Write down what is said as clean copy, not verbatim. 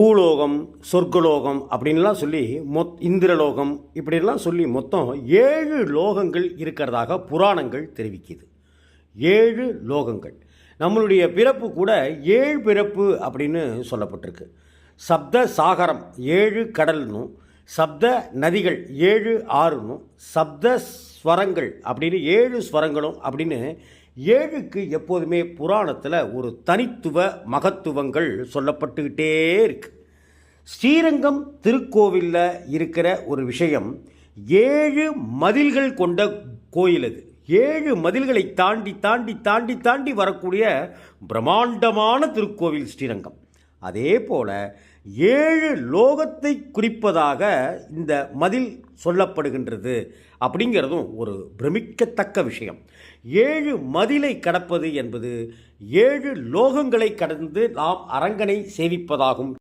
பூலோகம், சொர்க்கலோகம் அப்படின்லாம் சொல்லி இந்திரலோகம் இப்படிலாம் சொல்லி மொத்தம் 7 லோகங்கள் இருக்கிறதாக புராணங்கள் தெரிவிக்குது. 7 லோகங்கள். நம்மளுடைய பிறப்பு கூட 7 பிறப்பு அப்படின்னு சொல்லப்பட்டிருக்கு. சப்த சாகரம் 7 கடல்னும், சப்த நதிகள் 7 ஆறுனும், சப்த ஸ்வரங்கள் அப்படின்னு 7 ஸ்வரங்களும் அப்படின்னு 7க்கு எப்போதுமே புராணத்தில் ஒரு தனித்துவ மகத்துவங்கள் சொல்லப்பட்டுக்கிட்டே இருக்கு. ஸ்ரீரங்கம் திருக்கோவிலில் இருக்கிற ஒரு விஷயம், 7 மதில்கள் கொண்ட கோயில் அது. 7 மதில்களை தாண்டி தாண்டி தாண்டி தாண்டி வரக்கூடிய பிரம்மாண்டமான திருக்கோவில் ஸ்ரீரங்கம். அதே போல் 7 லோகத்தை குறிப்பதாக இந்த மதில் சொல்லப்படுகின்றது அப்படிங்கிறதும் ஒரு பிரமிக்கத்தக்க விஷயம். 7 மதிலை கடப்பது என்பது 7 லோகங்களை கடந்து நாம் அரங்கனை சேவிப்பதாகும்.